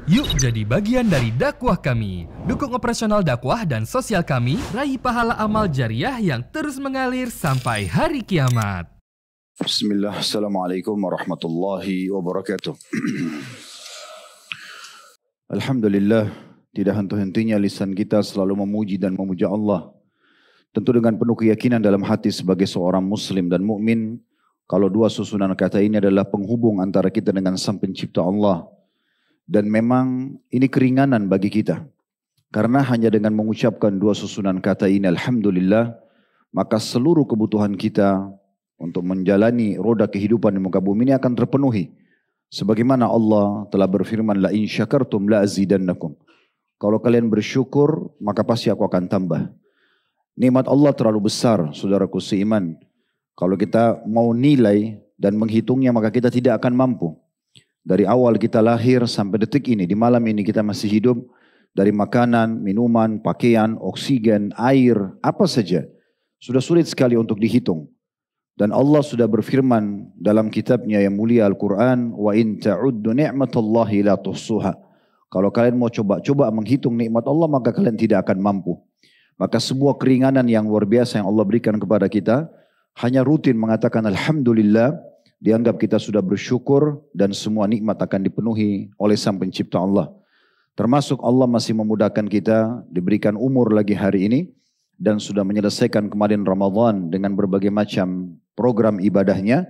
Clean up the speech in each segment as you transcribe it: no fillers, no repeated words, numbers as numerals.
Yuk jadi bagian dari dakwah kami. Dukung operasional dakwah dan sosial kami, raih pahala amal jariah yang terus mengalir sampai hari kiamat. Bismillah, Assalamualaikum warahmatullahi wabarakatuh. Alhamdulillah, tidak henti-hentinya lisan kita selalu memuji dan memuja Allah. Tentu dengan penuh keyakinan dalam hati sebagai seorang muslim dan mukmin, kalau dua susunan kata ini adalah penghubung antara kita dengan Sang Pencipta Allah. Dan memang ini keringanan bagi kita. Karena hanya dengan mengucapkan dua susunan kata ini, Alhamdulillah, maka seluruh kebutuhan kita untuk menjalani roda kehidupan di muka bumi ini akan terpenuhi. Sebagaimana Allah telah berfirman, La in syakartum la azidannakum. Kalau kalian bersyukur, maka pasti aku akan tambah. Nikmat Allah terlalu besar, saudaraku seiman. Kalau kita mau nilai dan menghitungnya, maka kita tidak akan mampu. Dari awal kita lahir sampai detik ini, di malam ini kita masih hidup, dari makanan, minuman, pakaian, oksigen, air, apa saja. Sudah sulit sekali untuk dihitung. Dan Allah sudah berfirman dalam kitabnya yang mulia Al-Quran, Wa in ta'uddu ni'matallahi la tuhsuha. Kalau kalian mau coba-coba menghitung nikmat Allah, maka kalian tidak akan mampu. Maka sebuah keringanan yang luar biasa yang Allah berikan kepada kita, hanya rutin mengatakan Alhamdulillah, dianggap kita sudah bersyukur dan semua nikmat akan dipenuhi oleh Sang Pencipta Allah. Termasuk Allah masih memudahkan kita, diberikan umur lagi hari ini, dan sudah menyelesaikan kemarin Ramadan dengan berbagai macam program ibadahnya.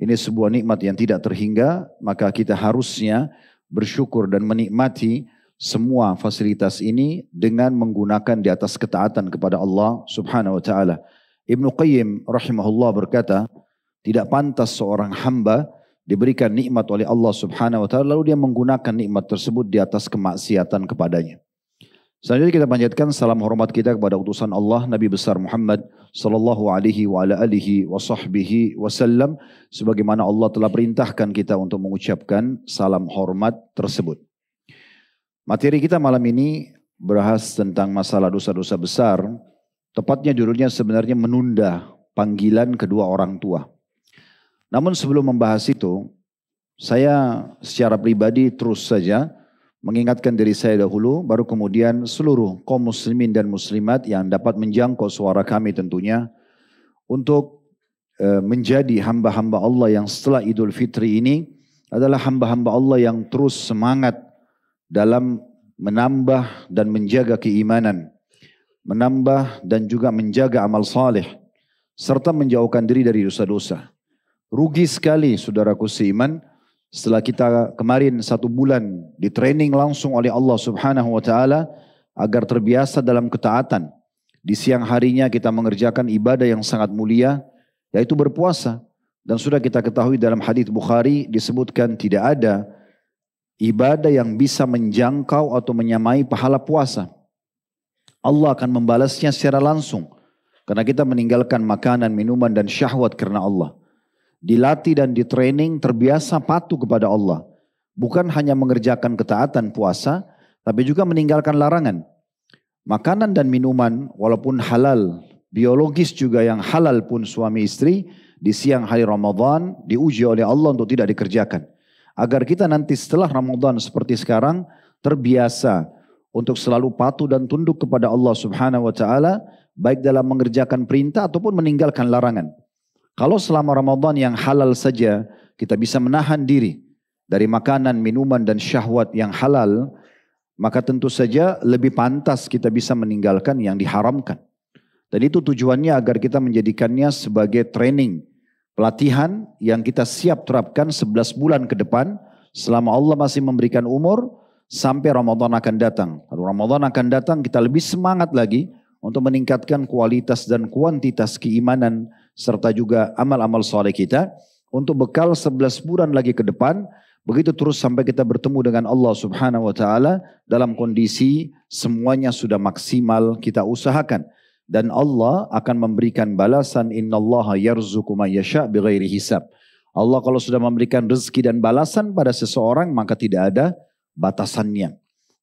Ini sebuah nikmat yang tidak terhingga, maka kita harusnya bersyukur dan menikmati semua fasilitas ini dengan menggunakan di atas ketaatan kepada Allah Subhanahu wa Ta'ala. Ibnu Qayyim rahimahullah berkata, tidak pantas seorang hamba diberikan nikmat oleh Allah Subhanahu wa Ta'ala lalu dia menggunakan nikmat tersebut di atas kemaksiatan kepadanya. Selanjutnya kita panjatkan salam hormat kita kepada utusan Allah Nabi besar Muhammad sallallahu alaihi wa ala alihi wa sahbihi wasallam, sebagaimana Allah telah perintahkan kita untuk mengucapkan salam hormat tersebut. Materi kita malam ini berbahas tentang masalah dosa-dosa besar. Tepatnya judulnya sebenarnya menunda panggilan kedua orang tua. Namun sebelum membahas itu, saya secara pribadi terus saja mengingatkan diri saya dahulu, baru kemudian seluruh kaum muslimin dan muslimat yang dapat menjangkau suara kami tentunya, untuk menjadi hamba-hamba Allah yang setelah Idul Fitri ini adalah hamba-hamba Allah yang terus semangat dalam menambah dan menjaga keimanan, menambah dan juga menjaga amal saleh, serta menjauhkan diri dari dosa-dosa. Rugi sekali saudaraku seiman, setelah kita kemarin 1 bulan di training langsung oleh Allah Subhanahu wa Ta'ala agar terbiasa dalam ketaatan. Di siang harinya kita mengerjakan ibadah yang sangat mulia, yaitu berpuasa. Dan sudah kita ketahui dalam hadits Bukhari disebutkan tidak ada ibadah yang bisa menjangkau atau menyamai pahala puasa. Allah akan membalasnya secara langsung karena kita meninggalkan makanan, minuman dan syahwat karena Allah. Dilatih dan ditraining terbiasa patuh kepada Allah. Bukan hanya mengerjakan ketaatan puasa, tapi juga meninggalkan larangan. Makanan dan minuman walaupun halal, biologis juga yang halal pun suami istri, di siang hari Ramadan diuji oleh Allah untuk tidak dikerjakan. Agar kita nanti setelah Ramadan seperti sekarang terbiasa untuk selalu patuh dan tunduk kepada Allah Subhanahu wa Ta'ala, baik dalam mengerjakan perintah ataupun meninggalkan larangan. Kalau selama Ramadan yang halal saja kita bisa menahan diri dari makanan, minuman dan syahwat yang halal, maka tentu saja lebih pantas kita bisa meninggalkan yang diharamkan. Dan itu tujuannya agar kita menjadikannya sebagai training, pelatihan yang kita siap terapkan 11 bulan ke depan selama Allah masih memberikan umur sampai Ramadan akan datang. Lalu Ramadan akan datang kita lebih semangat lagi untuk meningkatkan kualitas dan kuantitas keimanan serta juga amal-amal saleh kita untuk bekal 11 bulan lagi ke depan, begitu terus sampai kita bertemu dengan Allah Subhanahu wa Ta'ala dalam kondisi semuanya sudah maksimal kita usahakan. Dan Allah akan memberikan balasan, innallaha yarzuqu man yasha' bighairi hisab. Allah kalau sudah memberikan rezeki dan balasan pada seseorang maka tidak ada batasannya.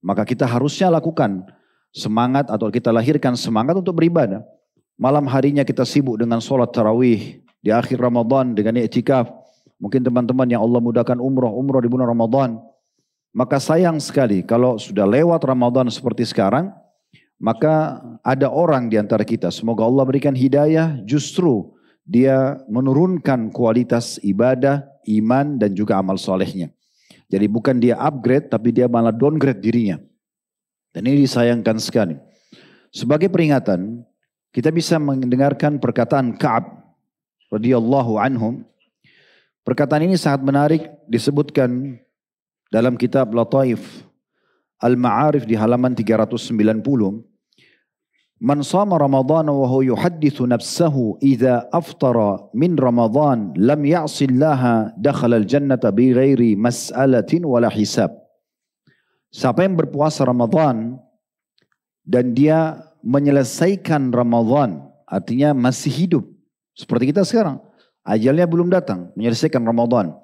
Maka kita harusnya lakukan semangat atau kita lahirkan semangat untuk beribadah. Malam harinya kita sibuk dengan sholat tarawih. Di akhir Ramadan dengan i'tikaf. Mungkin teman-teman yang Allah mudahkan umroh di bulan Ramadan. Maka sayang sekali kalau sudah lewat Ramadan seperti sekarang, maka ada orang di antara kita, semoga Allah berikan hidayah, justru dia menurunkan kualitas ibadah, iman dan juga amal solehnya. Jadi bukan dia upgrade, tapi dia malah downgrade dirinya. Dan ini disayangkan sekali. Sebagai peringatan, kita bisa mendengarkan perkataan Ka'ab radhiyallahu anhum. Perkataan ini sangat menarik, disebutkan dalam kitab Lataif Al-Ma'arif di halaman 390. Man shama Ramadan wa huwa yuhaddithu nafsahu idza aftara min Ramadan lam ya'si Allah dakhala al-jannata bi ghairi mas'alatin wala hisab. Siapa yang berpuasa Ramadan dan dia menyelesaikan Ramadan, artinya masih hidup seperti kita sekarang, ajalnya belum datang, menyelesaikan Ramadan.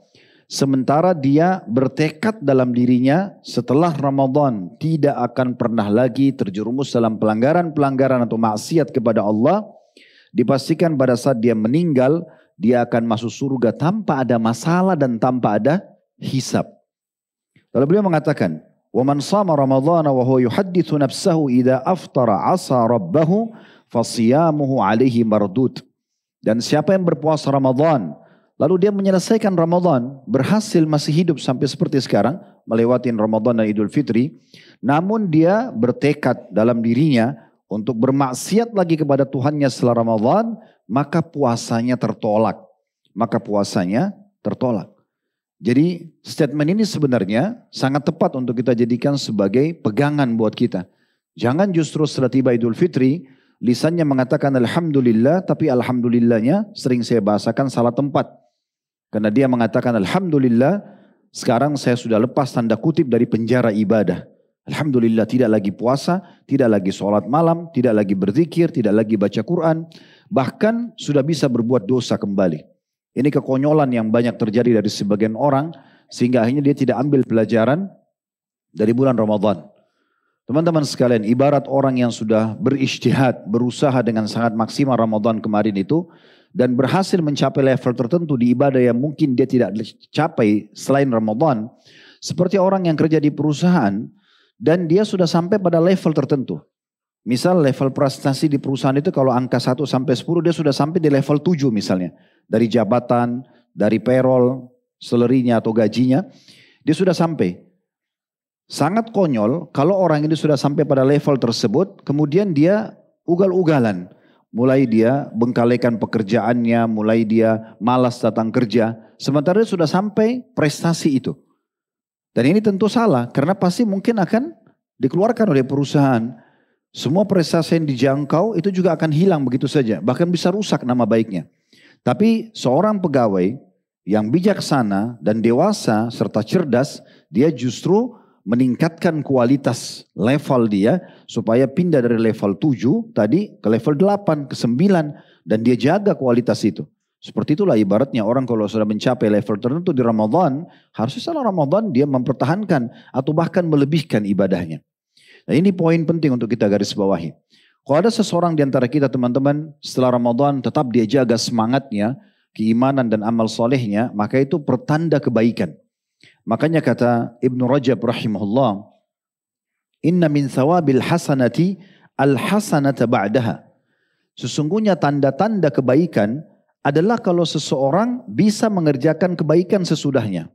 Sementara dia bertekad dalam dirinya setelah Ramadan tidak akan pernah lagi terjerumus dalam pelanggaran-pelanggaran atau maksiat kepada Allah. Dipastikan pada saat dia meninggal, dia akan masuk surga tanpa ada masalah dan tanpa ada hisab. Lalu beliau mengatakan, وَمَنْ صَامَ رَمَضَانَ وَهُوَ يُحَدِّثُ نَفْسَهُ إِذَا أَفْطَرَ عَصَى رَبَّهُ فَصِيَامُهُ عَلَيْهِ مَرْدُودٌ. Dan siapa yang berpuasa Ramadan, lalu dia menyelesaikan Ramadan, berhasil masih hidup sampai seperti sekarang, melewati Ramadan dan Idul Fitri, namun dia bertekad dalam dirinya untuk bermaksiat lagi kepada Tuhannya setelah Ramadan, maka puasanya tertolak. Jadi statement ini sebenarnya sangat tepat untuk kita jadikan sebagai pegangan buat kita. Jangan justru setelah tiba Idul Fitri, lisannya mengatakan Alhamdulillah, tapi Alhamdulillahnya sering saya bahasakan salah tempat. Karena dia mengatakan Alhamdulillah, sekarang saya sudah lepas tanda kutip dari penjara ibadah. Alhamdulillah tidak lagi puasa, tidak lagi sholat malam, tidak lagi berzikir, tidak lagi baca Quran. Bahkan sudah bisa berbuat dosa kembali. Ini kekonyolan yang banyak terjadi dari sebagian orang, sehingga akhirnya dia tidak ambil pelajaran dari bulan Ramadan. Teman-teman sekalian, ibarat orang yang sudah berijtihad, berusaha dengan sangat maksimal Ramadan kemarin itu, dan berhasil mencapai level tertentu di ibadah yang mungkin dia tidak capai selain Ramadan, seperti orang yang kerja di perusahaan, dan dia sudah sampai pada level tertentu. Misal level prestasi di perusahaan itu kalau angka 1 sampai 10 dia sudah sampai di level 7 misalnya. Dari jabatan, dari payroll, salary-nya atau gajinya, dia sudah sampai. Sangat konyol kalau orang ini sudah sampai pada level tersebut, kemudian dia ugal-ugalan. Mulai dia bengkalekan pekerjaannya, mulai dia malas datang kerja. Sementara dia sudah sampai prestasi itu. Dan ini tentu salah, karena pasti mungkin akan dikeluarkan oleh perusahaan. Semua prestasi yang dijangkau itu juga akan hilang begitu saja. Bahkan bisa rusak nama baiknya. Tapi seorang pegawai yang bijaksana dan dewasa serta cerdas, dia justru meningkatkan kualitas level dia supaya pindah dari level 7 tadi ke level 8, ke 9 dan dia jaga kualitas itu. Seperti itulah ibaratnya orang kalau sudah mencapai level tertentu di Ramadan, harusnya setelah Ramadan dia mempertahankan atau bahkan melebihkan ibadahnya. Nah ini poin penting untuk kita garis bawahi. Kalau ada seseorang di antara kita teman-teman setelah Ramadan tetap dia jaga semangatnya, keimanan dan amal solehnya, maka itu pertanda kebaikan. Makanya kata Ibnu Rajab rahimahullah, inna min thawabil hasanati al-hasanata ba'daha. Sesungguhnya tanda-tanda kebaikan adalah kalau seseorang bisa mengerjakan kebaikan sesudahnya.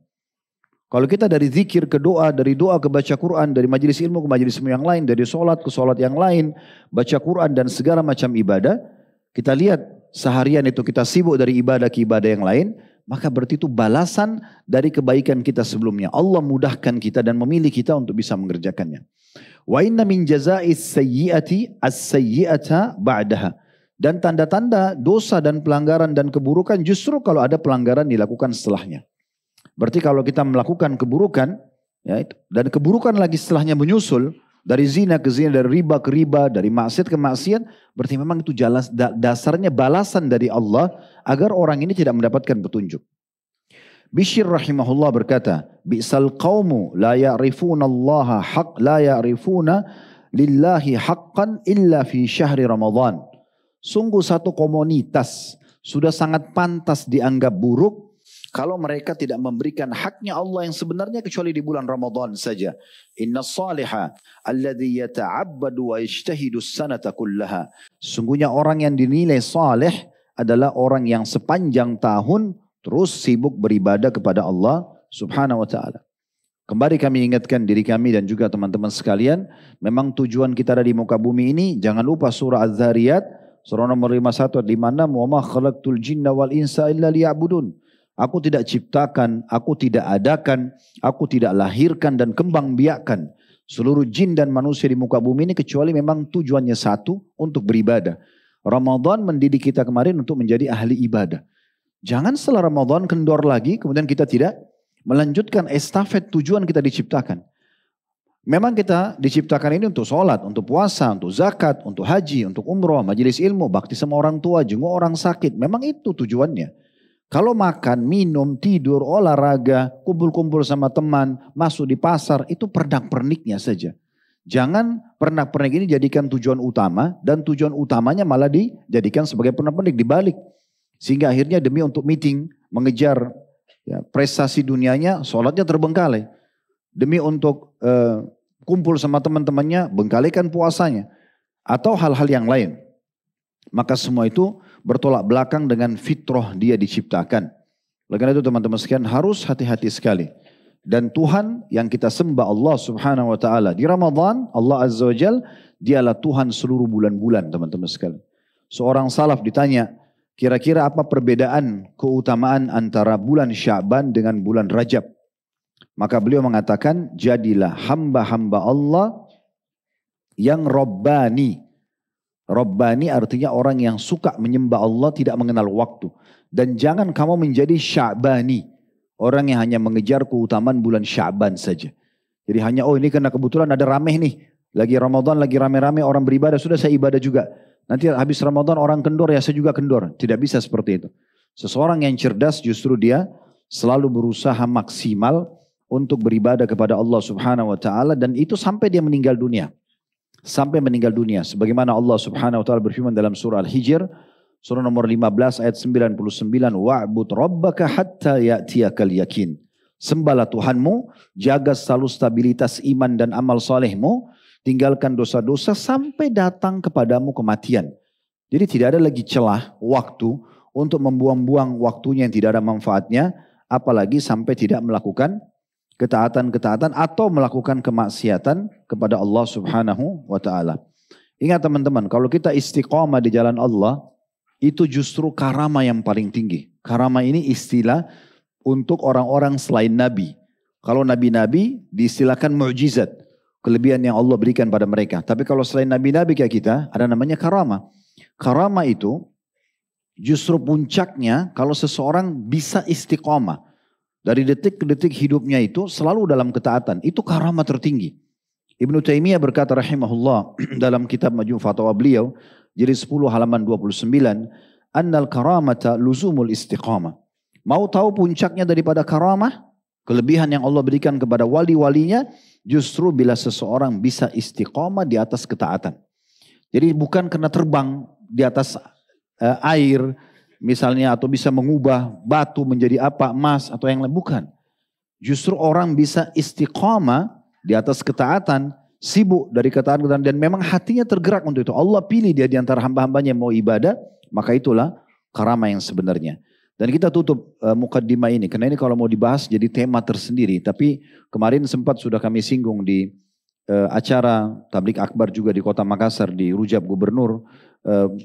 Kalau kita dari zikir ke doa, dari doa ke baca Quran, dari majelis ilmu ke majelis ilmu yang lain, dari sholat ke sholat yang lain, baca Quran dan segala macam ibadah, kita lihat seharian itu kita sibuk dari ibadah ke ibadah yang lain, maka berarti itu balasan dari kebaikan kita sebelumnya. Allah mudahkan kita dan memilih kita untuk bisa mengerjakannya. Wa inna min jaza'is sayyi'ati as-sayyi'ata ba'daha. Dan tanda-tanda dosa dan pelanggaran dan keburukan justru kalau ada pelanggaran dilakukan setelahnya. Berarti kalau kita melakukan keburukan, ya, dan keburukan lagi setelahnya menyusul, dari zina ke zina, dari riba ke riba, dari maksiat ke maksiat, berarti memang itu dasarnya balasan dari Allah agar orang ini tidak mendapatkan petunjuk. Bishr rahimahullah berkata, bi'sal qawmu la ya'rifuna Allah la ya'rifuna lillahi haqqan illa fi syahri Ramadan. Sungguh satu komunitas sudah sangat pantas dianggap buruk kalau mereka tidak memberikan haknya Allah yang sebenarnya kecuali di bulan Ramadan saja. Inna saliha alladhi yata'abbadu wa yajtahidu sanata kullaha. Sungguhnya orang yang dinilai saleh adalah orang yang sepanjang tahun terus sibuk beribadah kepada Allah Subhanahu wa ta'ala. Kembali kami ingatkan diri kami dan juga teman-teman sekalian, memang tujuan kita ada di muka bumi ini, jangan lupa surah Az-Zariyat, surah nomor 51, di mana wa ma khalaqtul jinna wal insa illa liya'budun. Aku tidak ciptakan, aku tidak adakan, aku tidak lahirkan dan kembang biakkan seluruh jin dan manusia di muka bumi ini kecuali memang tujuannya satu, untuk beribadah. Ramadan mendidik kita kemarin untuk menjadi ahli ibadah. Jangan setelah Ramadan kendor lagi, kemudian kita tidak melanjutkan estafet tujuan kita diciptakan. Memang kita diciptakan ini untuk sholat, untuk puasa, untuk zakat, untuk haji, untuk umroh, majelis ilmu, bakti sama orang tua, jenguk orang sakit. Memang itu tujuannya. Kalau makan, minum, tidur, olahraga, kumpul-kumpul sama teman, masuk di pasar, itu pernak-perniknya saja. Jangan pernak-pernik ini jadikan tujuan utama, dan tujuan utamanya malah dijadikan sebagai pernak-pernik, dibalik. Sehingga akhirnya demi untuk meeting, mengejar ya, prestasi dunianya, sholatnya terbengkalai. Demi untuk kumpul sama teman-temannya, bengkalikan puasanya. Atau hal-hal yang lain. Maka semua itu bertolak belakang dengan fitrah dia diciptakan. Oleh karena itu teman-teman sekalian harus hati-hati sekali. Dan Tuhan yang kita sembah Allah Subhanahu wa ta'ala. Di Ramadan, Allah Azza wa Jal, dialah Tuhan seluruh bulan-bulan teman-teman sekalian. Seorang salaf ditanya, kira-kira apa perbedaan keutamaan antara bulan Sya'ban dengan bulan Rajab? Maka beliau mengatakan, jadilah hamba-hamba Allah yang Rabbani. Rabbani artinya orang yang suka menyembah Allah, tidak mengenal waktu. Dan jangan kamu menjadi Sya'bani, orang yang hanya mengejar keutamaan bulan Sya'ban saja. Jadi hanya, oh ini karena kebetulan ada rameh nih, lagi Ramadan, lagi rame-rame orang beribadah, sudah saya ibadah juga. Nanti habis Ramadan orang kendor, ya saya juga kendor. Tidak bisa seperti itu. Seseorang yang cerdas justru dia selalu berusaha maksimal untuk beribadah kepada Allah Subhanahu wa ta'ala. Dan itu sampai dia meninggal dunia. Sampai meninggal dunia. Sebagaimana Allah Subhanahu wa ta'ala berfirman dalam surah Al-Hijr. Surah nomor 15 ayat 99. Wa'bud rabbaka hatta ya'tiyakal yakin. Sembahlah Tuhanmu, jaga selalu stabilitas iman dan amal solehmu. Tinggalkan dosa-dosa sampai datang kepadamu kematian. Jadi tidak ada lagi celah waktu untuk membuang-buang waktunya yang tidak ada manfaatnya. Apalagi sampai tidak melakukan ketaatan-ketaatan atau melakukan kemaksiatan kepada Allah Subhanahu wa ta'ala. Ingat teman-teman, kalau kita istiqamah di jalan Allah, itu justru karama yang paling tinggi. Karama ini istilah untuk orang-orang selain Nabi. Kalau Nabi-Nabi diistilahkan mukjizat. Kelebihan yang Allah berikan pada mereka. Tapi kalau selain Nabi-Nabi kayak kita, ada namanya karama. Karama itu justru puncaknya kalau seseorang bisa istiqamah. Dari detik ke detik hidupnya itu selalu dalam ketaatan. Itu karama tertinggi. Ibnu Taimiyah berkata rahimahullah dalam kitab Majmu' Fatawa beliau, jilid 10 halaman 29, annal karamata luzumul istiqamah. Mau tahu puncaknya daripada karamah? Kelebihan yang Allah berikan kepada wali-walinya justru bila seseorang bisa istiqamah di atas ketaatan. Jadi bukan karena terbang di atas air misalnya atau bisa mengubah batu menjadi apa, emas atau yang lain, bukan. Justru orang bisa istiqamah di atas ketaatan, sibuk dari ketaatan dan memang hatinya tergerak untuk itu. Allah pilih dia di antara hamba-hambanya yang mau ibadah, maka itulah karamah yang sebenarnya. Dan kita tutup mukaddimah ini, karena ini kalau mau dibahas jadi tema tersendiri. Tapi kemarin sempat sudah kami singgung di acara Tablik Akbar juga di Kota Makassar, di Rujab Gubernur.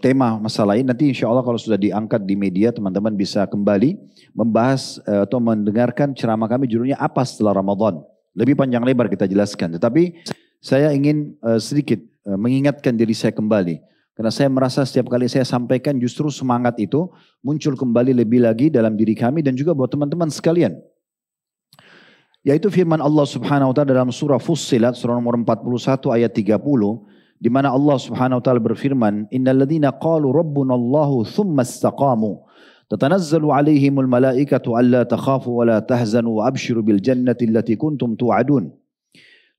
Tema masalah ini nanti insya Allah kalau sudah diangkat di media, teman-teman bisa kembali membahas atau mendengarkan ceramah kami, judulnya apa setelah Ramadan. Lebih panjang lebar kita jelaskan. Tetapi saya ingin sedikit mengingatkan diri saya kembali. Karena saya merasa setiap kali saya sampaikan justru semangat itu muncul kembali lebih lagi dalam diri kami dan juga buat teman-teman sekalian. Yaitu firman Allah Subhanahu wa ta'ala dalam surah Fussilat, surah nomor 41 ayat 30. Di mana Allah Subhanahu wa ta'ala berfirman, innal ladzina qalu rabbunallahu thumma istaqamu tatanazzalu alaihimul malaikatu alla takhafu wa la tahzanu wa abshiru bil jannati allati kuntum tu'adun.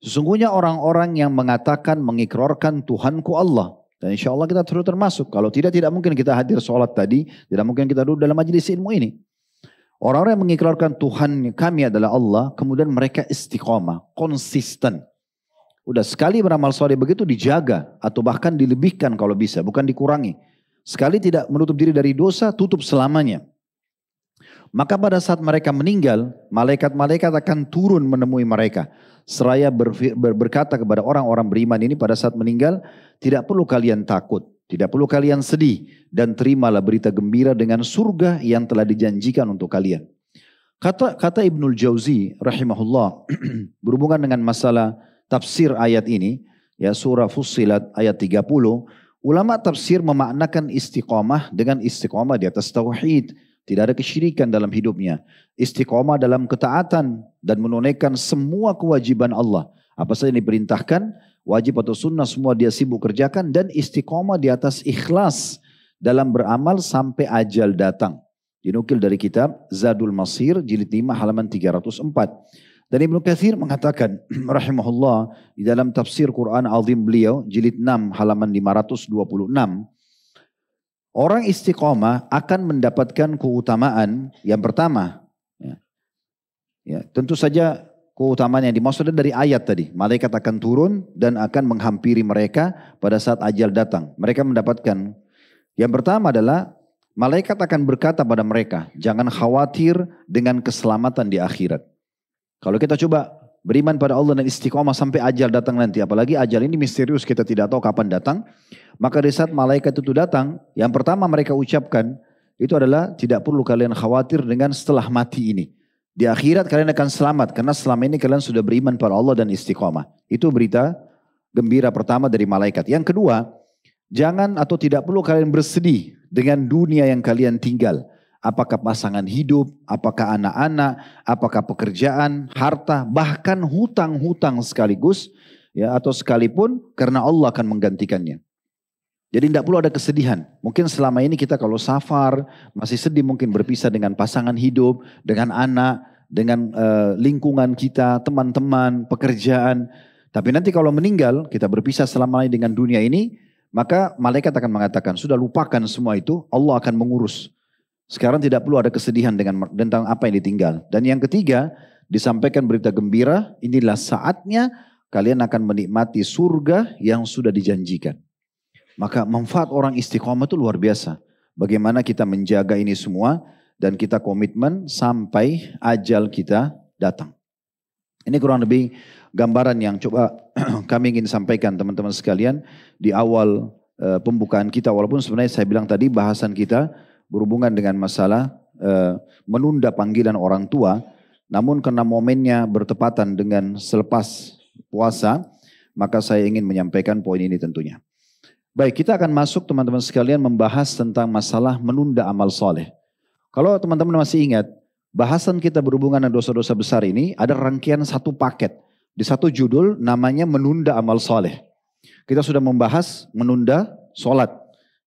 Sesungguhnya orang-orang yang mengatakan, mengikrarkan Tuhanku Allah. Dan insya Allah kita termasuk. Kalau tidak mungkin kita hadir sholat tadi. Tidak mungkin kita duduk dalam majelis ilmu ini. Orang-orang yang mengikrarkan Tuhan kami adalah Allah, kemudian mereka istiqomah, konsisten. Udah sekali beramal soleh begitu dijaga atau bahkan dilebihkan kalau bisa, bukan dikurangi. Sekali tidak menutup diri dari dosa, tutup selamanya. Maka pada saat mereka meninggal, malaikat-malaikat akan turun menemui mereka. Seraya berkata kepada orang-orang beriman ini pada saat meninggal, tidak perlu kalian takut, tidak perlu kalian sedih, dan terimalah berita gembira dengan surga yang telah dijanjikan untuk kalian. Kata Ibnul Jauzi rahimahullah berhubungan dengan masalah tafsir ayat ini, ya surah Fussilat ayat 30, ulama tafsir memaknakan istiqomah dengan istiqomah di atas tauhid. Tidak ada kesyirikan dalam hidupnya. Istiqomah dalam ketaatan dan menunaikan semua kewajiban Allah. Apa saja yang diperintahkan, wajib atau sunnah semua dia sibuk kerjakan. Dan istiqomah di atas ikhlas dalam beramal sampai ajal datang. Dinukil dari kitab Zadul Masir jilid 5 halaman 304. Dan Ibnu Katsir mengatakan rahimahullah di dalam tafsir Quran Azim beliau jilid 6 halaman 526. Orang istiqomah akan mendapatkan keutamaan yang pertama. Ya, tentu saja keutamaan yang dimaksud dari ayat tadi. Malaikat akan turun dan akan menghampiri mereka pada saat ajal datang. Mereka mendapatkan. Yang pertama adalah malaikat akan berkata pada mereka, jangan khawatir dengan keselamatan di akhirat. Kalau kita coba beriman pada Allah dan istiqomah sampai ajal datang nanti. Apalagi ajal ini misterius, kita tidak tahu kapan datang. Maka di saat malaikat itu datang, yang pertama mereka ucapkan, itu adalah tidak perlu kalian khawatir dengan setelah mati ini. Di akhirat kalian akan selamat, karena selama ini kalian sudah beriman pada Allah dan istiqomah. Itu berita gembira pertama dari malaikat. Yang kedua, jangan atau tidak perlu kalian bersedih dengan dunia yang kalian tinggal. Apakah pasangan hidup, apakah anak-anak, apakah pekerjaan, harta, bahkan hutang-hutang sekaligus, ya atau sekalipun karena Allah akan menggantikannya. Jadi tidak perlu ada kesedihan. Mungkin selama ini kita kalau safar masih sedih, mungkin berpisah dengan pasangan hidup, dengan anak, dengan lingkungan kita, teman-teman, pekerjaan. Tapi nanti kalau meninggal, kita berpisah selamanya dengan dunia ini, maka malaikat akan mengatakan, sudah lupakan semua itu, Allah akan mengurus. Sekarang tidak perlu ada kesedihan tentang apa yang ditinggal. Dan yang ketiga, disampaikan berita gembira, inilah saatnya kalian akan menikmati surga yang sudah dijanjikan. Maka manfaat orang istiqomah itu luar biasa. Bagaimana kita menjaga ini semua dan kita komitmen sampai ajal kita datang. Ini kurang lebih gambaran yang coba kami ingin sampaikan teman-teman sekalian di awal pembukaan kita. Walaupun sebenarnya saya bilang tadi bahasan kita berhubungan dengan masalah menunda panggilan orang tua. Namun karena momennya bertepatan dengan selepas puasa, maka saya ingin menyampaikan poin ini tentunya. Baik, kita akan masuk teman-teman sekalian membahas tentang masalah menunda amal soleh. Kalau teman-teman masih ingat, bahasan kita berhubungan dengan dosa-dosa besar ini ada rangkaian satu paket. Di satu judul namanya menunda amal soleh. Kita sudah membahas menunda sholat.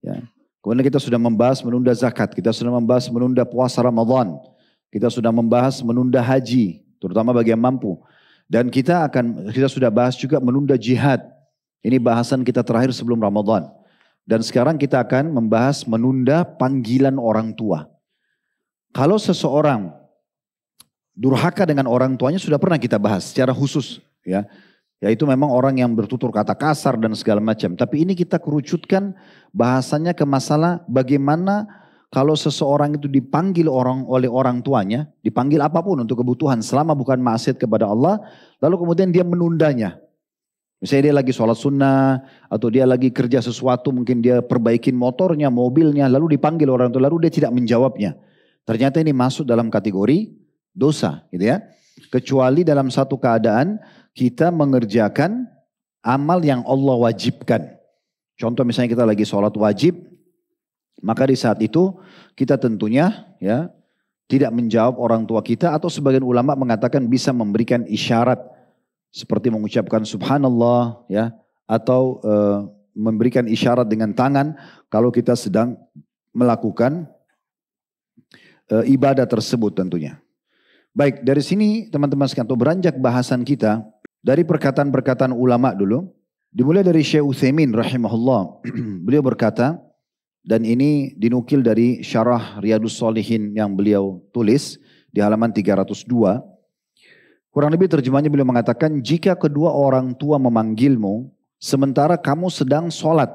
Ya. Kemudian kita sudah membahas menunda zakat. Kita sudah membahas menunda puasa Ramadan. Kita sudah membahas menunda haji, terutama bagi yang mampu. Dan kita sudah bahas juga menunda jihad. Ini bahasan kita terakhir sebelum Ramadan. Dan sekarang kita akan membahas menunda panggilan orang tua. Kalau seseorang durhaka dengan orang tuanya sudah pernah kita bahas secara khusus. Ya, yaitu memang orang yang bertutur kata kasar dan segala macam. Tapi ini kita kerucutkan bahasanya ke masalah bagaimana kalau seseorang itu dipanggil oleh orang tuanya. Dipanggil apapun untuk kebutuhan selama bukan maksiat kepada Allah. Lalu kemudian dia menundanya. Misalnya dia lagi sholat sunnah, atau dia lagi kerja sesuatu, mungkin dia perbaikin motornya, mobilnya, lalu dipanggil orang tua, lalu dia tidak menjawabnya. Ternyata ini masuk dalam kategori dosa, gitu ya. Kecuali dalam satu keadaan kita mengerjakan amal yang Allah wajibkan. Contoh misalnya kita lagi sholat wajib, maka di saat itu kita tentunya ya tidak menjawab orang tua kita, atau sebagian ulama mengatakan bisa memberikan isyarat. Seperti mengucapkan subhanallah ya, atau memberikan isyarat dengan tangan kalau kita sedang melakukan ibadah tersebut tentunya. Baik, dari sini teman-teman sekalian, atau beranjak bahasan kita dari perkataan-perkataan ulama dulu. Dimulai dari Syekh Utsaimin rahimahullah. Beliau berkata, dan ini dinukil dari syarah Riyadhus Shalihin yang beliau tulis. di halaman 302. Kurang lebih terjemahnya beliau mengatakan, jika kedua orang tua memanggilmu sementara kamu sedang sholat,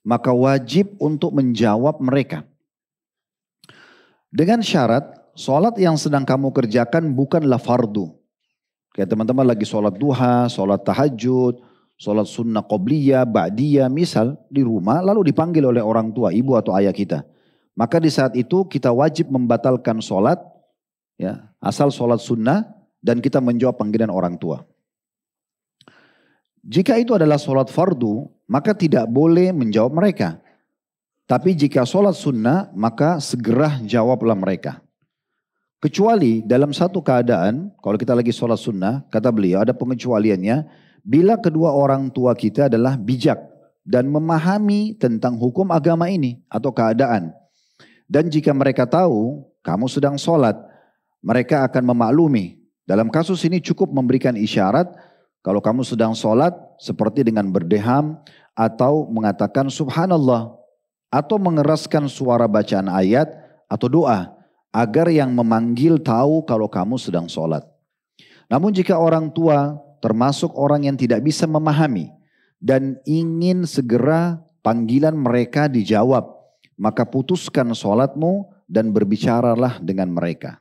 maka wajib untuk menjawab mereka. Dengan syarat, sholat yang sedang kamu kerjakan bukanlah fardu. Kayak teman-teman lagi sholat duha, sholat tahajud, sholat sunnah qobliyah, ba'diyah, misal di rumah lalu dipanggil oleh orang tua, ibu atau ayah kita. Maka di saat itu kita wajib membatalkan sholat, ya, asal sholat sunnah, dan kita menjawab panggilan orang tua. Jika itu adalah sholat fardu, maka tidak boleh menjawab mereka. Tapi jika sholat sunnah, maka segera jawablah mereka. Kecuali dalam satu keadaan, kalau kita lagi sholat sunnah, kata beliau ada pengecualiannya, bila kedua orang tua kita adalah bijak dan memahami tentang hukum agama ini atau keadaan. Dan jika mereka tahu kamu sedang sholat, mereka akan memaklumi. Dalam kasus ini cukup memberikan isyarat kalau kamu sedang sholat seperti dengan berdeham atau mengatakan subhanallah atau mengeraskan suara bacaan ayat atau doa agar yang memanggil tahu kalau kamu sedang sholat. Namun jika orang tua termasuk orang yang tidak bisa memahami dan ingin segera panggilan mereka dijawab, maka putuskan sholatmu dan berbicaralah dengan mereka.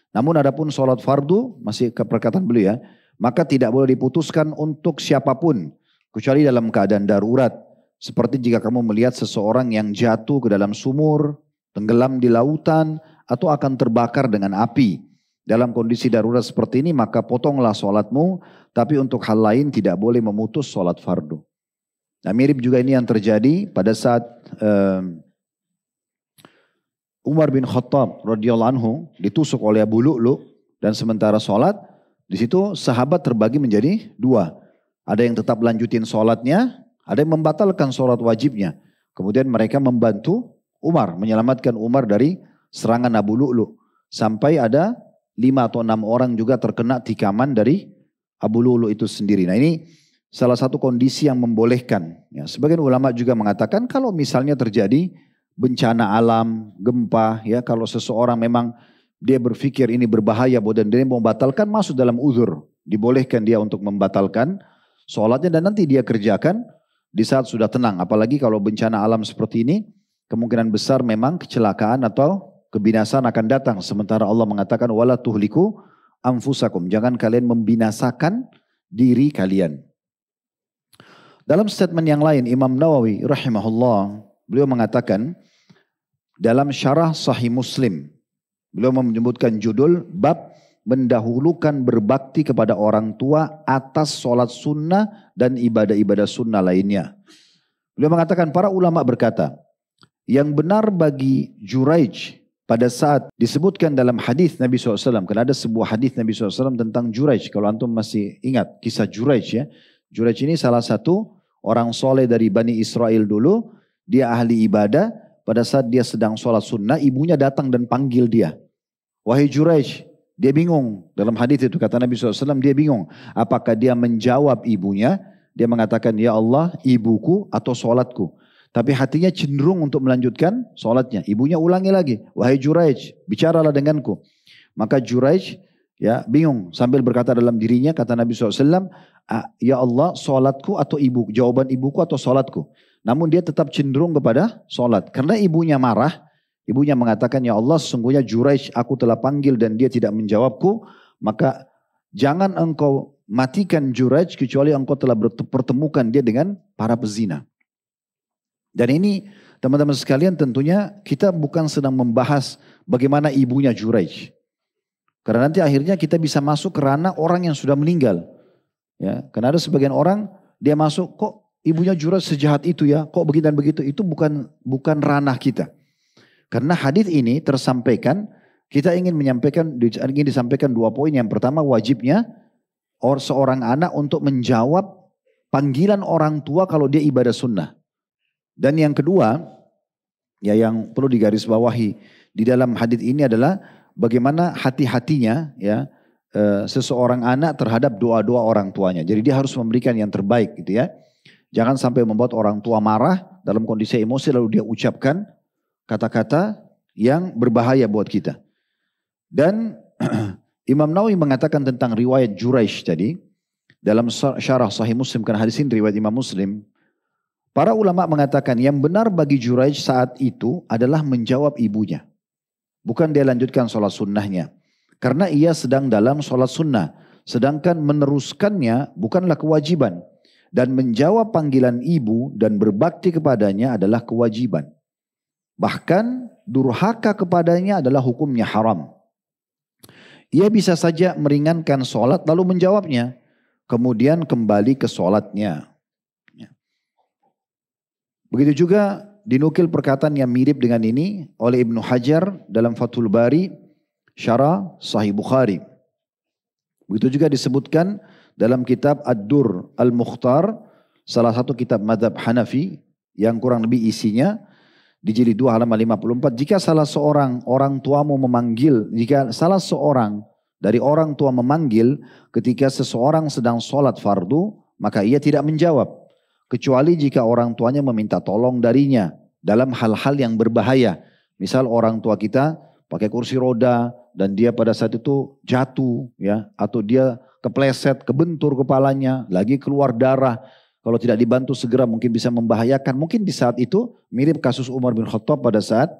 Namun adapun sholat fardu, masih ke perkataan beliau ya, maka tidak boleh diputuskan untuk siapapun, kecuali dalam keadaan darurat. Seperti jika kamu melihat seseorang yang jatuh ke dalam sumur, tenggelam di lautan, atau akan terbakar dengan api. Dalam kondisi darurat seperti ini, maka potonglah sholatmu, tapi untuk hal lain tidak boleh memutus sholat fardu. Nah, mirip juga ini yang terjadi pada saat Umar bin Khattab radhiyallahu anhu ditusuk oleh Abu Lu'lu dan sementara sholat, di situ sahabat terbagi menjadi dua. Ada yang tetap lanjutin sholatnya, ada yang membatalkan sholat wajibnya. Kemudian mereka membantu Umar, menyelamatkan Umar dari serangan Abu Lu'lu. Sampai ada 5 atau 6 orang juga terkena tikaman dari Abu Lu'lu itu sendiri. Nah ini salah satu kondisi yang membolehkan. Ya, sebagian ulama juga mengatakan kalau misalnya terjadi bencana alam, gempa, ya kalau seseorang memang dia berpikir ini berbahaya dan dia mau membatalkan, masuk dalam uzur. Dibolehkan dia untuk membatalkan sholatnya dan nanti dia kerjakan di saat sudah tenang. Apalagi kalau bencana alam seperti ini, kemungkinan besar memang kecelakaan atau kebinasaan akan datang. Sementara Allah mengatakan, wala tuhliku anfusakum. Jangan kalian membinasakan diri kalian. Dalam statement yang lain, Imam Nawawi rahimahullah, beliau mengatakan, dalam syarah Sahih Muslim, beliau menyebutkan judul bab mendahulukan berbakti kepada orang tua atas sholat sunnah dan ibadah-ibadah sunnah lainnya. Beliau mengatakan para ulama berkata, yang benar bagi Juraij pada saat disebutkan dalam hadis Nabi SAW, karena ada sebuah hadis Nabi SAW tentang Juraij, kalau antum masih ingat kisah Juraij ya. Juraij ini salah satu orang soleh dari Bani Israel dulu, dia ahli ibadah. Pada saat dia sedang sholat sunnah, ibunya datang dan panggil dia. Wahai Juraij, dia bingung. Dalam hadis itu kata Nabi SAW, dia bingung. Apakah dia menjawab ibunya? Dia mengatakan, ya Allah, ibuku atau sholatku. Tapi hatinya cenderung untuk melanjutkan sholatnya. Ibunya ulangi lagi, wahai Juraij, bicaralah denganku. Maka Juraij ya bingung sambil berkata dalam dirinya, kata Nabi SAW, ya Allah, sholatku atau ibu, jawaban ibuku atau sholatku. Namun dia tetap cenderung kepada sholat. Karena ibunya marah, ibunya mengatakan, ya Allah sesungguhnya Juraij aku telah panggil dan dia tidak menjawabku. Maka jangan engkau matikan Juraij kecuali engkau telah bertemukan dia dengan para pezina. Dan ini teman-teman sekalian tentunya kita bukan sedang membahas bagaimana ibunya Juraij. Karena nanti akhirnya kita bisa masuk ke ranah orang yang sudah meninggal. Ya, karena ada sebagian orang dia masuk, kok ibunya Juraij sejahat itu ya, kok begitu dan begitu. Itu bukan ranah kita. Karena hadis ini tersampaikan, kita ingin disampaikan 2 poin. Yang pertama, wajibnya seorang anak untuk menjawab panggilan orang tua kalau dia ibadah sunnah. Dan yang kedua, ya yang perlu digarisbawahi di dalam hadis ini adalah bagaimana hati-hatinya ya seseorang anak terhadap doa-doa orang tuanya. Jadi dia harus memberikan yang terbaik gitu ya. Jangan sampai membuat orang tua marah dalam kondisi emosi lalu dia ucapkan kata-kata yang berbahaya buat kita. Dan Imam Nawawi mengatakan tentang riwayat Juraish tadi, dalam syarah Sahih Muslim, karena hadis ini riwayat Imam Muslim, para ulama mengatakan yang benar bagi Juraish saat itu adalah menjawab ibunya. Bukan dia lanjutkan sholat sunnahnya. Karena ia sedang dalam sholat sunnah. Sedangkan meneruskannya bukanlah kewajiban. Dan menjawab panggilan ibu dan berbakti kepadanya adalah kewajiban. Bahkan durhaka kepadanya adalah hukumnya haram. Ia bisa saja meringankan sholat lalu menjawabnya. Kemudian kembali ke sholatnya. Begitu juga dinukil perkataan yang mirip dengan ini oleh Ibnu Hajar dalam Fathul Bari, Syarah Sahih Bukhari. Begitu juga disebutkan dalam kitab Ad-Dur Al-Mukhtar, salah satu kitab mazhab Hanafi yang kurang lebih isinya di jilid 2 halaman 54. Jika salah seorang orang tuamu memanggil, jika salah seorang dari orang tua memanggil ketika seseorang sedang sholat fardu, maka ia tidak menjawab. Kecuali jika orang tuanya meminta tolong darinya dalam hal-hal yang berbahaya. Misal orang tua kita pakai kursi roda dan dia pada saat itu jatuh, ya, atau dia kepleset, kebentur kepalanya, lagi keluar darah. Kalau tidak dibantu segera mungkin bisa membahayakan. Mungkin di saat itu mirip kasus Umar bin Khattab pada saat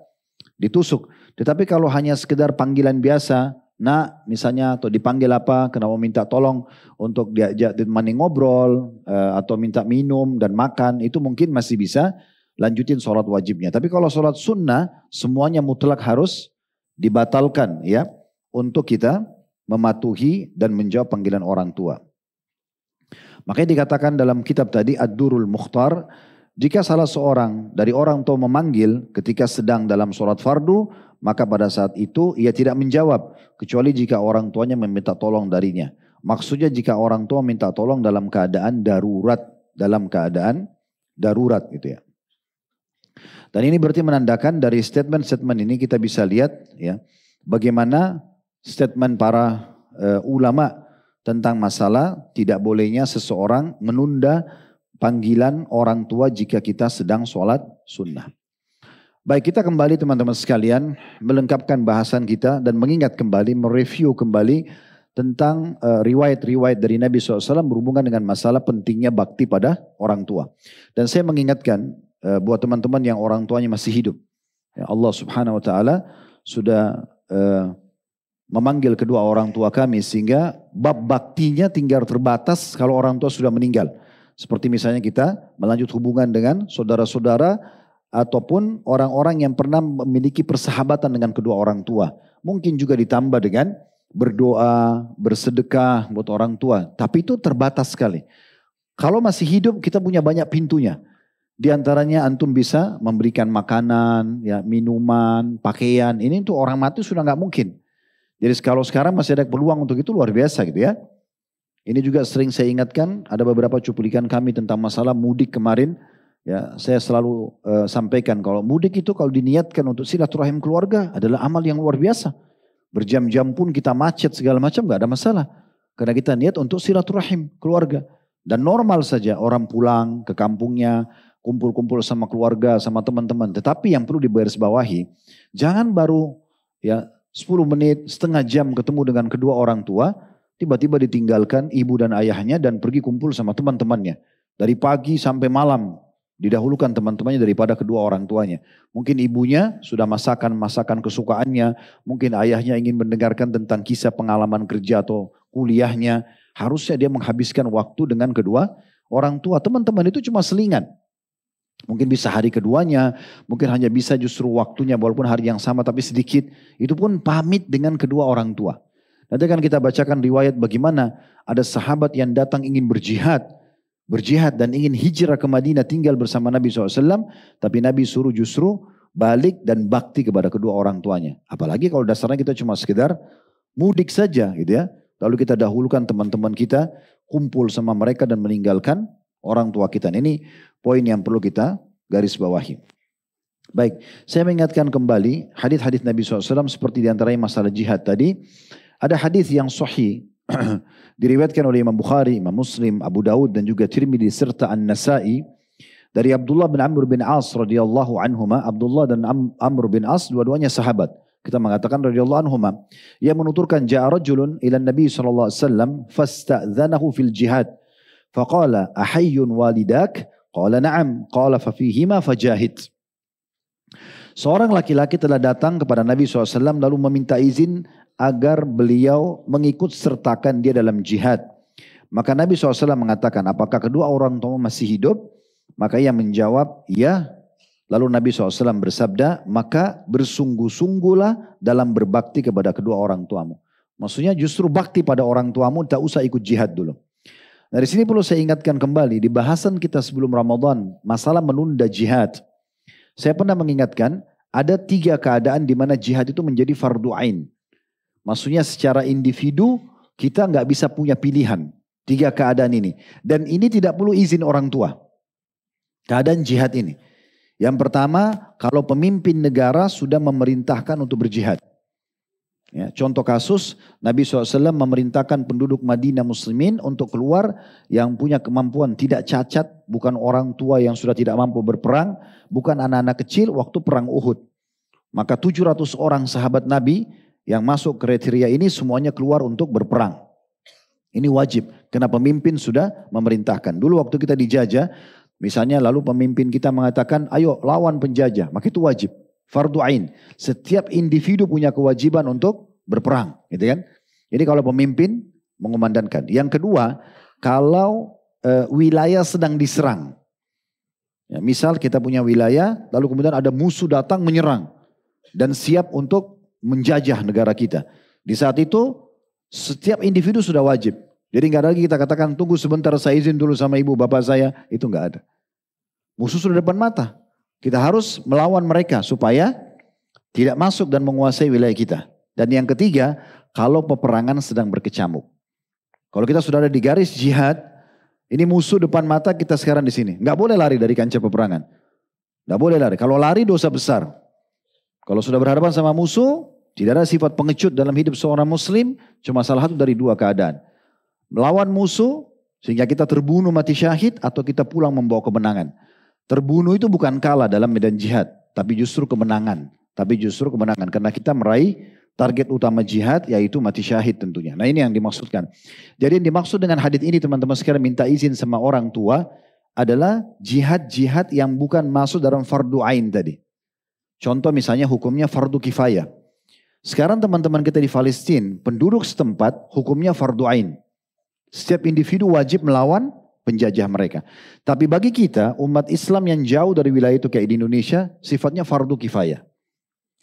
ditusuk. Tetapi kalau hanya sekedar panggilan biasa, nak misalnya, atau dipanggil apa, kenapa minta tolong untuk diajak ditemani ngobrol, atau minta minum dan makan, itu mungkin masih bisa lanjutin sholat wajibnya. Tapi kalau sholat sunnah, semuanya mutlak harus dibatalkan, ya, untuk kita mematuhi dan menjawab panggilan orang tua. Makanya dikatakan dalam kitab tadi Ad-Durul Mukhtar, jika salah seorang dari orang tua memanggil ketika sedang dalam sholat fardu, maka pada saat itu ia tidak menjawab, kecuali jika orang tuanya meminta tolong darinya. Maksudnya jika orang tua minta tolong dalam keadaan darurat, gitu ya. Dan ini berarti menandakan dari statement-statement ini kita bisa lihat, ya, bagaimana statement para ulama tentang masalah tidak bolehnya seseorang menunda panggilan orang tua jika kita sedang sholat sunnah. Baik, kita kembali teman-teman sekalian melengkapkan bahasan kita dan mengingat kembali, mereview kembali tentang riwayat-riwayat dari Nabi SAW berhubungan dengan masalah pentingnya bakti pada orang tua. Dan saya mengingatkan buat teman-teman yang orang tuanya masih hidup. Ya, Allah Subhanahu Wa Taala sudah memanggil kedua orang tua kami sehingga bab baktinya tinggal terbatas kalau orang tua sudah meninggal. Seperti misalnya kita melanjut hubungan dengan saudara-saudara ataupun orang-orang yang pernah memiliki persahabatan dengan kedua orang tua. Mungkin juga ditambah dengan berdoa, bersedekah buat orang tua. Tapi itu terbatas sekali. Kalau masih hidup kita punya banyak pintunya. Di antaranya antum bisa memberikan makanan, ya, minuman, pakaian. Ini untuk orang mati sudah nggak mungkin. Jadi kalau sekarang masih ada peluang untuk itu luar biasa gitu ya. Ini juga sering saya ingatkan, ada beberapa cuplikan kami tentang masalah mudik kemarin. Ya, saya selalu sampaikan kalau mudik itu kalau diniatkan untuk silaturahim keluarga adalah amal yang luar biasa. Berjam-jam pun kita macet segala macam gak ada masalah. Karena kita niat untuk silaturahim keluarga. Dan normal saja orang pulang ke kampungnya, kumpul-kumpul sama keluarga, sama teman-teman. Tetapi yang perlu digarisbawahi, jangan baru ya 10 menit, setengah jam ketemu dengan kedua orang tua, tiba-tiba ditinggalkan ibu dan ayahnya dan pergi kumpul sama teman-temannya. Dari pagi sampai malam. Didahulukan teman-temannya daripada kedua orang tuanya. Mungkin ibunya sudah masakan kesukaannya. Mungkin ayahnya ingin mendengarkan tentang kisah pengalaman kerja atau kuliahnya. Harusnya dia menghabiskan waktu dengan kedua orang tua. Teman-teman itu cuma selingan. Mungkin bisa hari keduanya. Mungkin hanya bisa justru waktunya walaupun hari yang sama tapi sedikit. Itu pun pamit dengan kedua orang tua. Nanti akan kita bacakan riwayat bagaimana ada sahabat yang datang ingin berjihad dan ingin hijrah ke Madinah tinggal bersama Nabi SAW. Tapi Nabi suruh justru balik dan bakti kepada kedua orang tuanya. Apalagi kalau dasarnya kita cuma sekedar mudik saja gitu ya. Lalu kita dahulukan teman-teman kita kumpul sama mereka dan meninggalkan orang tua kita. Ini poin yang perlu kita garis bawahi. Baik, saya mengingatkan kembali hadis-hadis Nabi SAW seperti diantaranya masalah jihad tadi. Ada hadis yang sahih. Diriwayatkan oleh Imam Bukhari, Imam Muslim, Abu Daud dan juga Tirmidzi serta An-Nasa'i dari Abdullah bin Amr bin As radhiyallahu anhuma. Abdullah dan Amr bin As dua-duanya sahabat. Kita mengatakan radhiyallahu anhuma. Ia menuturkan ja'a rajulun ila Nabi sallallahu alaihi wasallam fasta'dzanahu fil jihad. Faqala ahayyun walidak? Qala na'am. Qala fa fihima fajahid. Seorang laki-laki telah datang kepada Nabi SAW lalu meminta izin agar beliau mengikut sertakan dia dalam jihad. Maka Nabi SAW mengatakan, apakah kedua orang tua masih hidup? Maka ia menjawab, ya. Lalu Nabi SAW bersabda, maka bersungguh-sungguhlah dalam berbakti kepada kedua orang tuamu. Maksudnya justru bakti pada orang tuamu, tak usah ikut jihad dulu. Dari sini perlu saya ingatkan kembali, di bahasan kita sebelum Ramadan, masalah menunda jihad. Saya pernah mengingatkan, ada 3 keadaan di mana jihad itu menjadi fardu ain. Maksudnya secara individu, kita nggak bisa punya pilihan. 3 keadaan ini. Dan ini tidak perlu izin orang tua. Keadaan jihad ini. Yang pertama, kalau pemimpin negara sudah memerintahkan untuk berjihad. Ya, contoh kasus, Nabi SAW memerintahkan penduduk Madinah muslimin untuk keluar yang punya kemampuan, tidak cacat, bukan orang tua yang sudah tidak mampu berperang, bukan anak-anak kecil waktu perang Uhud. Maka 700 orang sahabat Nabi yang masuk kriteria ini semuanya keluar untuk berperang. Ini wajib, karena pemimpin sudah memerintahkan. Dulu waktu kita dijajah, misalnya lalu pemimpin kita mengatakan, ayo lawan penjajah, maka itu wajib. Fardu ain. Setiap individu punya kewajiban untuk berperang, gitu kan? Jadi kalau pemimpin mengumandangkan. Yang kedua, kalau wilayah sedang diserang. Ya, misal kita punya wilayah, lalu kemudian ada musuh datang menyerang dan siap untuk menjajah negara kita. Di saat itu setiap individu sudah wajib. Jadi nggak ada lagi kita katakan tunggu sebentar saya izin dulu sama ibu bapak saya, itu nggak ada. Musuh sudah depan mata. Kita harus melawan mereka supaya tidak masuk dan menguasai wilayah kita. Dan yang ketiga, kalau peperangan sedang berkecamuk. Kalau kita sudah ada di garis jihad, ini musuh depan mata kita sekarang di sini. Nggak boleh lari dari kancah peperangan. Nggak boleh lari. Kalau lari dosa besar. Kalau sudah berhadapan sama musuh, tidak ada sifat pengecut dalam hidup seorang muslim, cuma salah satu dari 2 keadaan. Melawan musuh sehingga kita terbunuh mati syahid atau kita pulang membawa kemenangan. Terbunuh itu bukan kalah dalam medan jihad, tapi justru kemenangan. Karena kita meraih target utama jihad yaitu mati syahid tentunya. Nah ini yang dimaksudkan. Jadi yang dimaksud dengan hadits ini teman-teman sekalian minta izin sama orang tua adalah jihad-jihad yang bukan masuk dalam fardu ain tadi. Contoh misalnya hukumnya fardu kifayah. Sekarang teman-teman kita di Palestina, penduduk setempat hukumnya fardu ain. Setiap individu wajib melawan penjajah mereka. Tapi bagi kita, umat Islam yang jauh dari wilayah itu kayak di Indonesia, sifatnya fardu kifayah.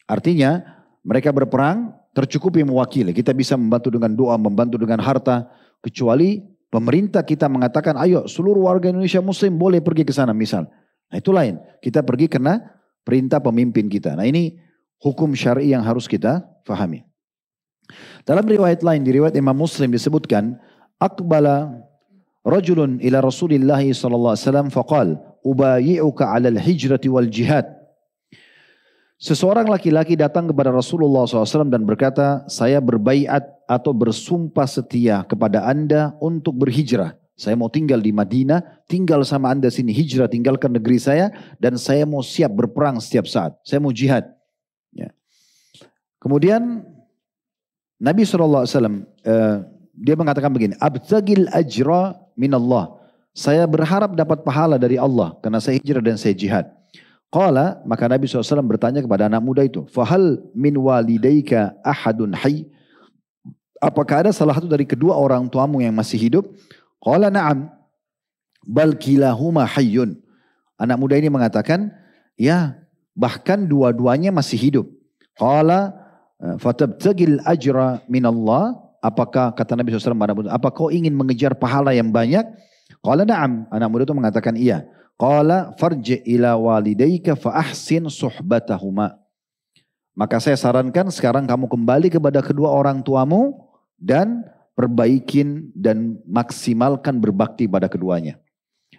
Artinya, mereka berperang, tercukupi mewakili. Kita bisa membantu dengan doa, membantu dengan harta. Kecuali pemerintah kita mengatakan, ayo seluruh warga Indonesia Muslim boleh pergi ke sana misal. Nah itu lain. Kita pergi karena perintah pemimpin kita. Nah ini hukum syar'i yang harus kita fahami. Dalam riwayat lain, di riwayat Imam Muslim disebutkan, Aqbala rajulun ila Rasulillah sallallahu alaihi wasallam faqal ubayi'uka 'ala al-hijrati wal jihad. Seseorang laki-laki datang kepada Rasulullah SAW dan berkata, saya berbaiat atau bersumpah setia kepada anda untuk berhijrah. Saya mau tinggal di Madinah, tinggal sama anda sini, hijrah, tinggalkan negeri saya, dan saya mau siap berperang setiap saat. Saya mau jihad. Ya. Kemudian Nabi SAW dia mengatakan begini, abtagil ajra minallah. Saya berharap dapat pahala dari Allah karena saya hijrah dan saya jihad. Qala, maka Nabi SAW bertanya kepada anak muda itu, fahal min walidaika ahadun hayy? Apakah ada salah satu dari kedua orang tuamu yang masih hidup? Qala na'am, bal kilahuma hayyun. Anak muda ini mengatakan, ya, bahkan dua-duanya masih hidup. Qala fatabtagil ajra minallah. Apakah kata Nabi SAW, apa kau ingin mengejar pahala yang banyak? Qala na'am. Anak muda itu mengatakan iya. Qala farji ila walidayka fa ahsin suhbatahuma. Maka saya sarankan sekarang kamu kembali kepada kedua orang tuamu dan perbaikin dan maksimalkan berbakti pada keduanya.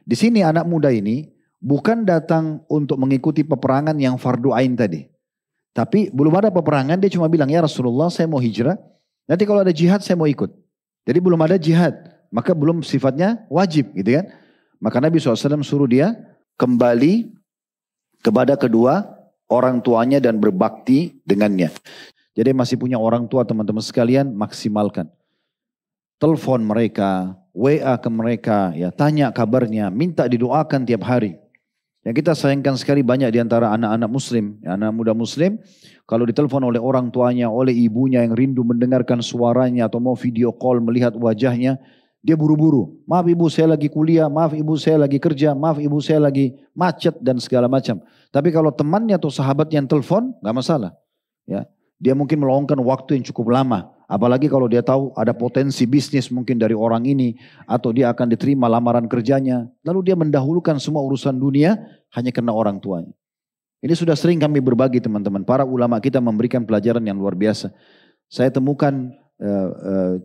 Di sini anak muda ini bukan datang untuk mengikuti peperangan yang fardu ain tadi. Tapi belum ada peperangan, dia cuma bilang, ya Rasulullah saya mau hijrah. Nanti kalau ada jihad saya mau ikut. Jadi belum ada jihad. Maka belum sifatnya wajib gitu kan. Maka Nabi SAW suruh dia kembali kepada kedua orang tuanya dan berbakti dengannya. Jadi masih punya orang tua teman-teman sekalian, maksimalkan. Telepon mereka, WA ke mereka, ya tanya kabarnya, minta didoakan tiap hari. Yang kita sayangkan sekali banyak di antara anak-anak muslim, ya, anak muda muslim, kalau ditelepon oleh orang tuanya, oleh ibunya yang rindu mendengarkan suaranya atau mau video call melihat wajahnya, dia buru-buru. Maaf ibu saya lagi kuliah, maaf ibu saya lagi kerja, maaf ibu saya lagi macet dan segala macam. Tapi kalau temannya atau sahabat yang telepon, nggak masalah. Ya, dia mungkin meluangkan waktu yang cukup lama. Apalagi kalau dia tahu ada potensi bisnis mungkin dari orang ini, atau dia akan diterima lamaran kerjanya. Lalu dia mendahulukan semua urusan dunia hanya karena orang tuanya. Ini sudah sering kami berbagi teman-teman. Para ulama kita memberikan pelajaran yang luar biasa. Saya temukan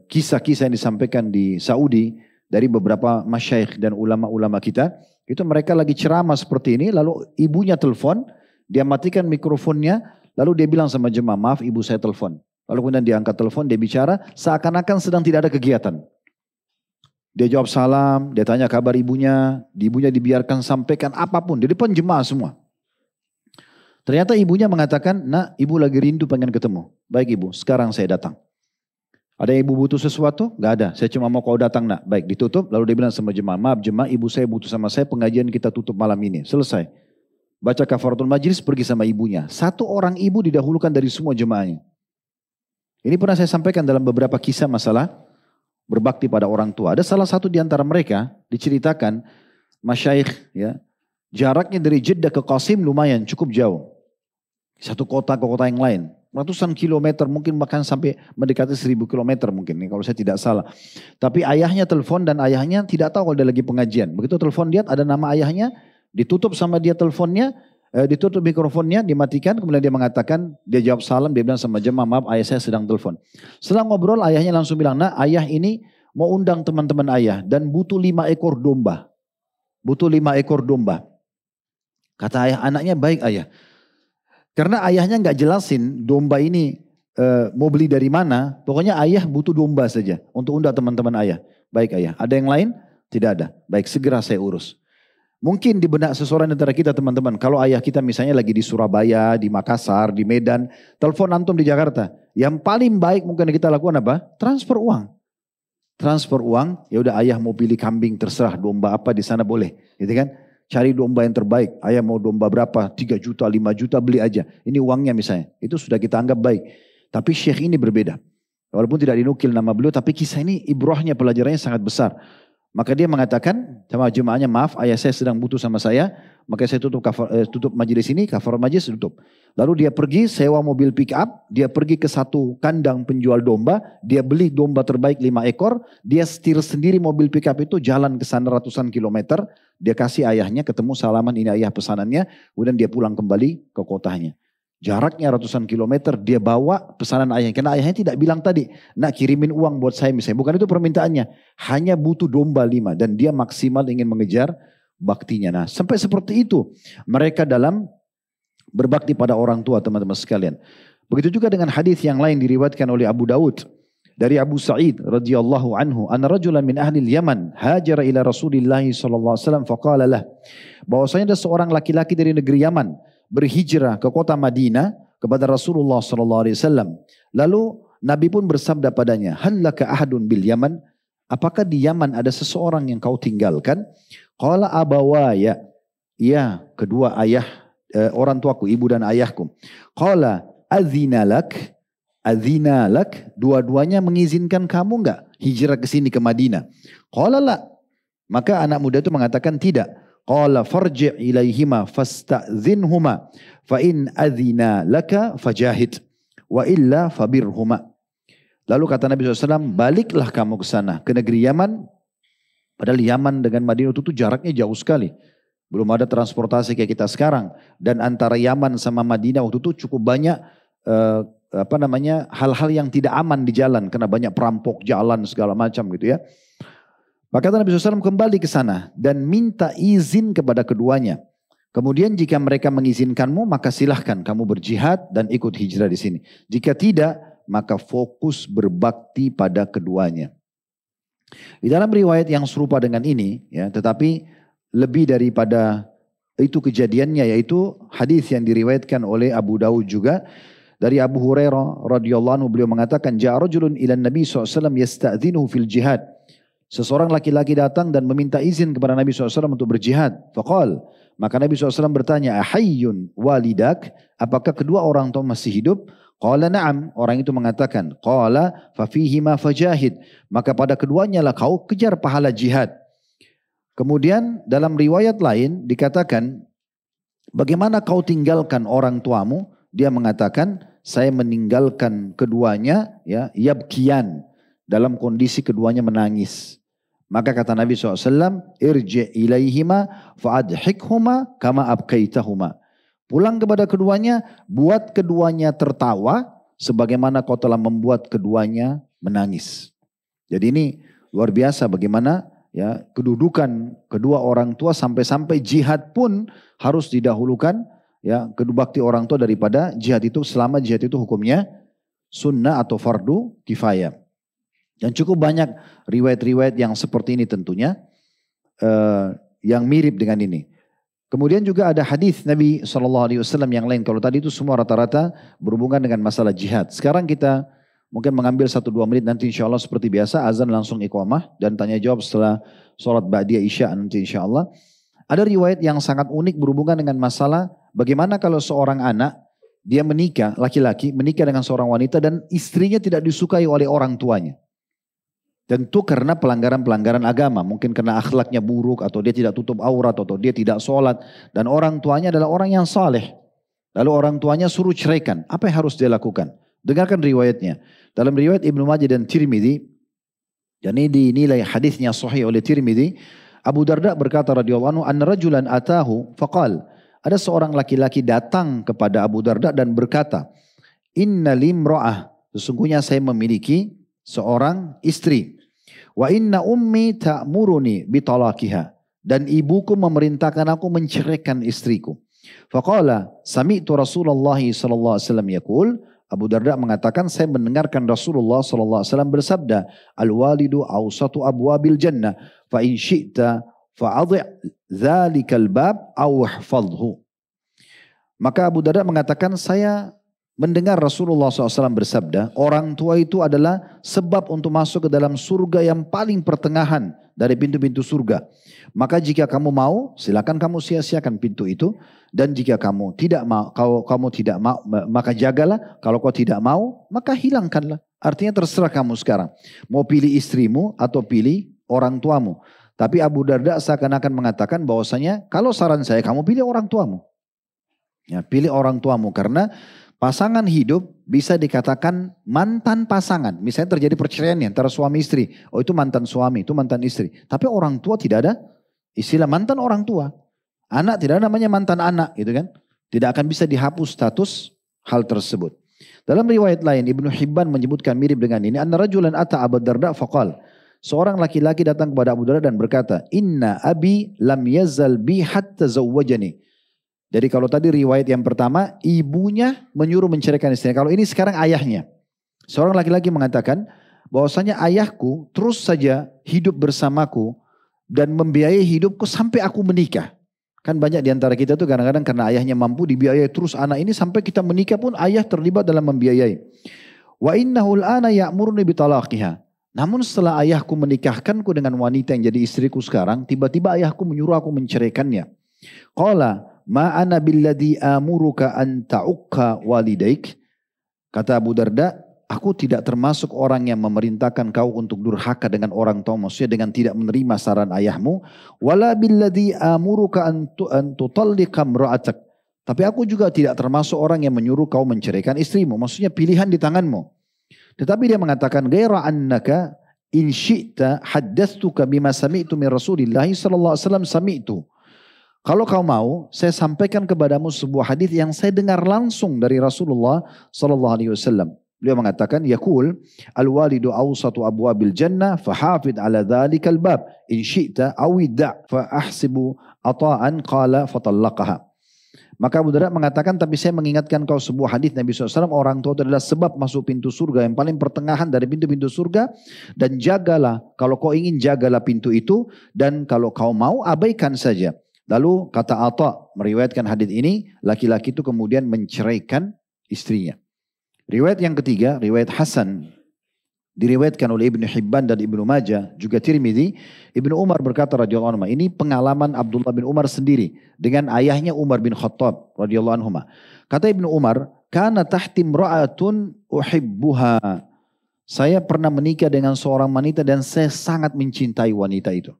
kisah-kisah yang disampaikan di Saudi dari beberapa masyayikh dan ulama-ulama kita. Itu mereka lagi ceramah seperti ini, lalu ibunya telepon, dia matikan mikrofonnya, lalu dia bilang sama jemaah, maaf ibu saya telepon. Lalu kemudian dia angkat telepon, dia bicara seakan-akan sedang tidak ada kegiatan. Dia jawab salam, dia tanya kabar ibunya dibiarkan sampaikan apapun, di depan jemaah semua. Ternyata ibunya mengatakan, nak ibu lagi rindu pengen ketemu. Baik ibu, sekarang saya datang. Ada ibu butuh sesuatu? Gak ada, saya cuma mau kau datang nak. Baik, ditutup, lalu dia bilang sama jemaah, maaf jemaah ibu saya butuh sama saya, pengajian kita tutup malam ini. Selesai. Baca kafaratul majlis, pergi sama ibunya. Satu orang ibu didahulukan dari semua jemaahnya. Ini pernah saya sampaikan dalam beberapa kisah masalah berbakti pada orang tua. Ada salah satu di antara mereka diceritakan masyayikh, ya, jaraknya dari Jeddah ke Qasim lumayan cukup jauh. Satu kota ke kota yang lain. Ratusan kilometer, mungkin bahkan sampai mendekati 1000 kilometer mungkin, kalau saya tidak salah. Tapi ayahnya telepon dan ayahnya tidak tahu kalau dia lagi pengajian. Begitu telepon dia ada nama ayahnya, ditutup sama dia teleponnya, ditutup mikrofonnya, dimatikan, kemudian dia mengatakan, dia jawab salam, dia bilang sama jemaah, maaf ayah saya sedang telepon. Setelah ngobrol ayahnya langsung bilang, nah ayah ini mau undang teman-teman ayah dan butuh 5 ekor domba. Butuh 5 ekor domba. Kata ayah, anaknya baik ayah. Karena ayahnya nggak jelasin domba ini mau beli dari mana, pokoknya ayah butuh domba saja untuk undang teman-teman ayah. Baik ayah, ada yang lain? Tidak ada. Baik, segera saya urus. Mungkin di benak seseorang antara kita teman-teman, kalau ayah kita misalnya lagi di Surabaya, di Makassar, di Medan, telepon antum di Jakarta, yang paling baik mungkin kita lakukan apa? Transfer uang. Transfer uang, ya udah ayah mau pilih kambing terserah, domba apa di sana boleh, gitu kan? Cari domba yang terbaik, ayah mau domba berapa? 3 juta, 5 juta beli aja. Ini uangnya misalnya, itu sudah kita anggap baik. Tapi syekh ini berbeda. Walaupun tidak dinukil nama beliau, tapi kisah ini ibrahnya, pelajarannya sangat besar. Maka dia mengatakan sama jemaahnya, maaf ayah saya sedang butuh sama saya, maka saya tutup majelis ini, kafar majelis tutup. Lalu dia pergi sewa mobil pick up, dia pergi ke satu kandang penjual domba, dia beli domba terbaik 5 ekor, dia setir sendiri mobil pick up itu jalan ke sana ratusan kilometer, dia kasih ayahnya, ketemu salaman ini ayah pesanannya, kemudian dia pulang kembali ke kotanya. Jaraknya ratusan kilometer, dia bawa pesanan ayahnya. Karena ayahnya tidak bilang tadi, nak kirimin uang buat saya misalnya. Bukan itu permintaannya. Hanya butuh domba 5. Dan dia maksimal ingin mengejar baktinya. Nah sampai seperti itu mereka dalam berbakti pada orang tua teman-teman sekalian. Begitu juga dengan hadis yang lain diriwayatkan oleh Abu Daud. Dari Abu Sa'id radhiyallahu anhu. Anna rajulan min ahli Yaman hajara ila Rasulillahi sallallahu alaihi wasallam faqala lah. Bahwasanya ada seorang laki-laki dari negeri Yaman berhijrah ke kota Madinah kepada Rasulullah SAW. Lalu Nabi pun bersabda padanya, hallaka ahadun bil Yaman, apakah di Yaman ada seseorang yang kau tinggalkan? Qala abawaya, ya kedua ayah, orang tuaku, ibu dan ayahku. Qala adzinalak, dua-duanya mengizinkan kamu enggak hijrah ke sini ke Madinah? Qala la, maka anak muda itu mengatakan tidak. Qala farji' ilaihima fasta'zinhuma fa in adzina laka fajahid wa illa fabirhuma. Lalu kata Nabi SAW, baliklah kamu ke sana, ke negeri Yaman. Padahal Yaman dengan Madinah itu jaraknya jauh sekali. Belum ada transportasi kayak kita sekarang. Dan antara Yaman sama Madinah waktu itu cukup banyak hal-hal yang tidak aman di jalan. Karena banyak perampok jalan segala macam gitu ya. Maka Nabi SAW kembali ke sana dan minta izin kepada keduanya. Kemudian jika mereka mengizinkanmu, maka silahkan kamu berjihad dan ikut hijrah di sini. Jika tidak, maka fokus berbakti pada keduanya. Di dalam riwayat yang serupa dengan ini, ya, tetapi lebih daripada itu kejadiannya, yaitu hadis yang diriwayatkan oleh Abu Daud juga dari Abu Hurairah radhiyallahu anhu, beliau mengatakan ja'a rajulun ila Nabi SAW yasta'dhinuhu fil jihad. Seseorang laki-laki datang dan meminta izin kepada Nabi SAW untuk berjihad. Faqal, maka Nabi SAW bertanya, ahayyun walidak, apakah kedua orang tua masih hidup? Qala na'am, orang itu mengatakan. Qala fafihima fajahid, maka pada keduanya lah kau kejar pahala jihad. Kemudian dalam riwayat lain dikatakan, bagaimana kau tinggalkan orang tuamu? Dia mengatakan, saya meninggalkan keduanya, ya, yabkiyan, dalam kondisi keduanya menangis. Maka kata Nabi SAW, irji' ilaihima fa'adhikhuma kama abkaitahuma. Pulang kepada keduanya, buat keduanya tertawa sebagaimana kau telah membuat keduanya menangis. Jadi ini luar biasa bagaimana ya kedudukan kedua orang tua, sampai-sampai jihad pun harus didahulukan ya kedua bakti orang tua daripada jihad itu, selama jihad itu hukumnya sunnah atau fardu kifayah. Dan cukup banyak riwayat-riwayat yang seperti ini tentunya, yang mirip dengan ini. Kemudian juga ada hadis Nabi SAW yang lain. Kalau tadi itu semua rata-rata berhubungan dengan masalah jihad. Sekarang kita mungkin mengambil 1-2 menit, nanti insya Allah seperti biasa azan langsung iqamah dan tanya jawab setelah sholat ba'diyah isya nanti insya Allah. Ada riwayat yang sangat unik berhubungan dengan masalah bagaimana kalau seorang anak dia menikah, laki-laki menikah dengan seorang wanita dan istrinya tidak disukai oleh orang tuanya. Tentu karena pelanggaran-pelanggaran agama, mungkin karena akhlaknya buruk atau dia tidak tutup aurat atau dia tidak sholat dan orang tuanya adalah orang yang saleh. Lalu orang tuanya suruh ceraikan, apa yang harus dia lakukan? Dengarkan riwayatnya. Dalam riwayat Ibnu Majah dan Tirmidzi, dan ini dinilai hadisnya sahih oleh Tirmidzi, Abu Darda berkata radhiyallahu anhu, anna rajulan atahu faqal, ada seorang laki-laki datang kepada Abu Darda dan berkata, inna limra'ah, sesungguhnya saya memiliki seorang istri. Wa inna ummi ta'muruni bitalaqiha, dan ibuku memerintahkan aku menceraikan istriku. Faqala sami'tu Rasulullah sallallahu alaihi wasallam yaqul, Abu Darda mengatakan saya mendengarkan Rasulullah sallallahu alaihi wasallam bersabda, al-walidu awsatu abwabil jannah fa in syi'ta fa'adhi' dzalikal bab aw ihfadhhu. Maka Abu Darda mengatakan saya mendengar Rasulullah SAW bersabda, orang tua itu adalah sebab untuk masuk ke dalam surga yang paling pertengahan dari pintu-pintu surga. Maka jika kamu mau, silakan kamu sia-siakan pintu itu. Dan jika kamu tidak mau, kalau kamu tidak mau, maka jagalah. Kalau kau tidak mau, maka hilangkanlah. Artinya terserah kamu sekarang. Mau pilih istrimu atau pilih orang tuamu. Tapi Abu Darda seakan-akan mengatakan bahwasanya, kalau saran saya, kamu pilih orang tuamu. Ya, pilih orang tuamu karena pasangan hidup bisa dikatakan mantan pasangan. Misalnya terjadi perceraian antara suami istri. Oh itu mantan suami, itu mantan istri. Tapi orang tua tidak ada istilah mantan orang tua. Anak tidak ada namanya mantan anak gitu kan. Tidak akan bisa dihapus status hal tersebut. Dalam riwayat lain Ibnu Hibban menyebutkan mirip dengan ini. Anna rajulan ata Abu Darda faqal. Seorang laki-laki datang kepada Abu Darda dan berkata, inna abi lam yazal bi hatta zawwajani. Jadi kalau tadi riwayat yang pertama, ibunya menyuruh menceraikan istrinya. Kalau ini sekarang ayahnya. Seorang laki-laki mengatakan bahwasanya ayahku terus saja hidup bersamaku dan membiayai hidupku sampai aku menikah. Kan banyak diantara kita tuh kadang-kadang karena ayahnya mampu dibiayai terus anak ini sampai kita menikah pun ayah terlibat dalam membiayai. Wa innahul ana ya'muruni bitalaqiha. Namun setelah ayahku menikahkanku dengan wanita yang jadi istriku sekarang, tiba-tiba ayahku menyuruh aku menceraikannya. Qala ma ana billadhi amuruka an ta'uqqa walidaik. Kata Abu Darda, aku tidak termasuk orang yang memerintahkan kau untuk durhaka dengan orang tua, maksudnya dengan tidak menerima saran ayahmu. Wala billadhi amuruka an tutalliqa imra'atak. Tapi aku juga tidak termasuk orang yang menyuruh kau menceraikan istrimu, maksudnya pilihan di tanganmu. Tetapi dia mengatakan ghaira annaka in syi'ta haddatsuka bima sami'tu min Rasulillah sallallahu alaihi wasallam sami'tu. Kalau kau mau, saya sampaikan kepadamu sebuah hadis yang saya dengar langsung dari Rasulullah sallallahu alaihi wasallam. Beliau mengatakan, yaqul al-walidu awsatu abwabil jannah fahafid ala dhalikal bab in syi'ta aw idda' fa ahsibu ata'an qala fatallaqaha. Maka Abu Darda mengatakan, tapi saya mengingatkan kau sebuah hadis Nabi SAW, orang tua itu adalah sebab masuk pintu surga yang paling pertengahan dari pintu-pintu surga, dan jagalah, kalau kau ingin jagalah pintu itu, dan kalau kau mau abaikan saja. Lalu kata Atha meriwayatkan hadis ini, laki-laki itu kemudian menceraikan istrinya. Riwayat yang ketiga, riwayat Hasan, diriwayatkan oleh Ibnu Hibban dan Ibnu Majah, juga Tirmidzi. Ibnu Umar berkata radhiyallahu anhu, ini pengalaman Abdullah bin Umar sendiri dengan ayahnya Umar bin Khattab radhiyallahu anhu. Kata Ibnu Umar, kana tahti imra'atun uhibbuha. Saya pernah menikah dengan seorang wanita dan saya sangat mencintai wanita itu.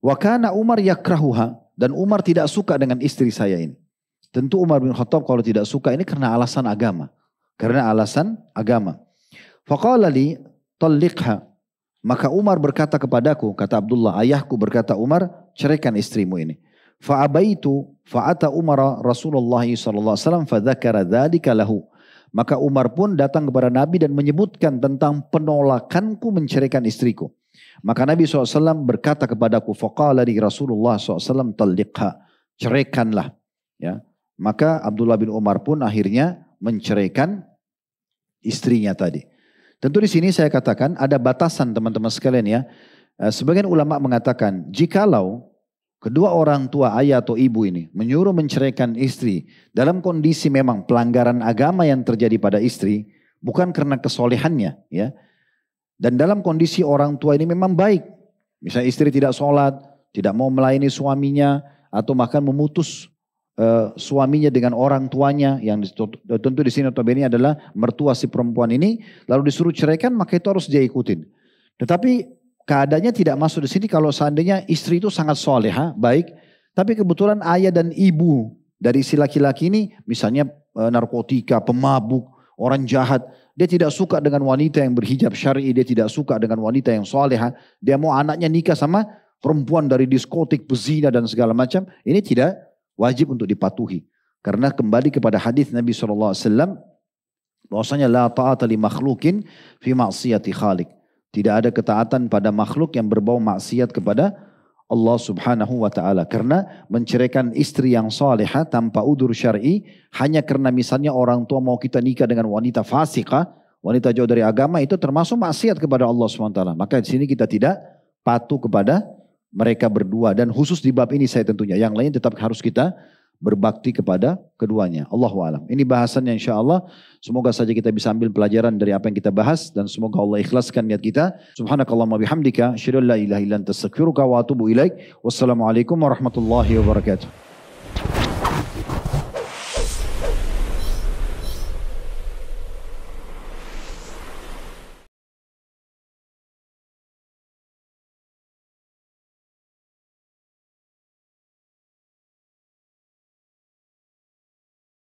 Wa kana Umar yakrahuha, dan Umar tidak suka dengan istri saya ini. Tentu Umar bin Khattab kalau tidak suka ini karena alasan agama. Karena alasan agama. Faqala li talliqha. Maka Umar berkata kepadaku, kata Abdullah, ayahku berkata, Umar, ceraikan istrimu ini. Fa'abaitu fa'ata Umar Rasulullah sallallahu alaihi wasallam fadzakara dzalika lahu. Maka Umar pun datang kepada Nabi dan menyebutkan tentang penolakanku menceraikan istriku. Maka Nabi SAW berkata kepadaku, faqala li Rasulullah SAW talliqha, ceraikanlah. Ya. Maka Abdullah bin Umar pun akhirnya menceraikan istrinya tadi. Tentu di sini saya katakan ada batasan teman-teman sekalian ya. Sebagian ulama mengatakan jikalau kedua orang tua ayah atau ibu ini menyuruh menceraikan istri dalam kondisi memang pelanggaran agama yang terjadi pada istri, bukan karena kesolehannya ya. Dan dalam kondisi orang tua ini memang baik. Misalnya istri tidak sholat, tidak mau melayani suaminya, atau bahkan memutus suaminya dengan orang tuanya, yang tentu di sini notabene adalah mertua si perempuan ini, lalu disuruh ceraikan, maka itu harus dia ikutin. Tetapi keadaannya tidak masuk di sini kalau seandainya istri itu sangat soleha, baik, tapi kebetulan ayah dan ibu dari si laki-laki ini, misalnya narkotika, pemabuk, orang jahat, dia tidak suka dengan wanita yang berhijab syar'i, dia tidak suka dengan wanita yang soleha, dia mau anaknya nikah sama perempuan dari diskotik, pezina dan segala macam, ini tidak wajib untuk dipatuhi. Karena kembali kepada hadis Nabi SAW, bahwasanya la ta'ata li makhlukin fi ma'siyati khaliq. Tidak ada ketaatan pada makhluk yang berbau maksiat kepada Allah Subhanahu wa ta'ala. Karena menceraikan istri yang salihah tanpa udzur syar'i hanya karena misalnya orang tua mau kita nikah dengan wanita fasikah, wanita jauh dari agama, itu termasuk maksiat kepada Allah Subhanahu wa ta'ala. Maka di sini kita tidak patuh kepada mereka berdua, dan khusus di bab ini saya tentunya, yang lain tetap harus kita berbakti kepada keduanya. Allahu a'lam. Ini bahasannya insyaallah. Semoga saja kita bisa ambil pelajaran dari apa yang kita bahas, dan semoga Allah ikhlaskan niat kita. Subhanakallahumma bihamdika asyhadu an la ilaha illa anta astaghfiruka wa atubu ilaik. Wassalamualaikum warahmatullahi wabarakatuh.